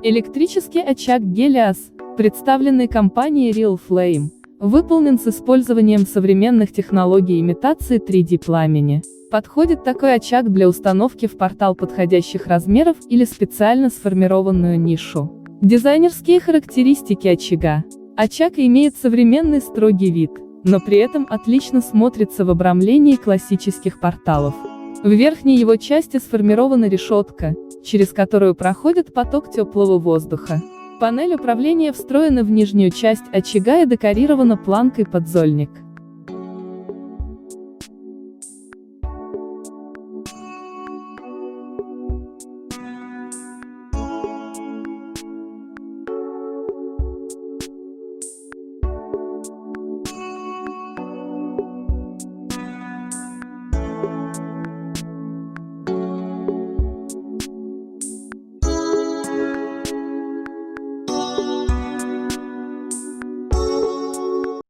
Электрический очаг Helios, представленный компанией Real Flame, выполнен с использованием современных технологий имитации 3D пламени. Подходит такой очаг для установки в портал подходящих размеров или специально сформированную нишу. Дизайнерские характеристики очага. Очаг имеет современный строгий вид, но при этом отлично смотрится в обрамлении классических порталов. В верхней его части сформирована решетка, через которую проходит поток теплого воздуха. Панель управления встроена в нижнюю часть очага и декорирована планкой подзольник.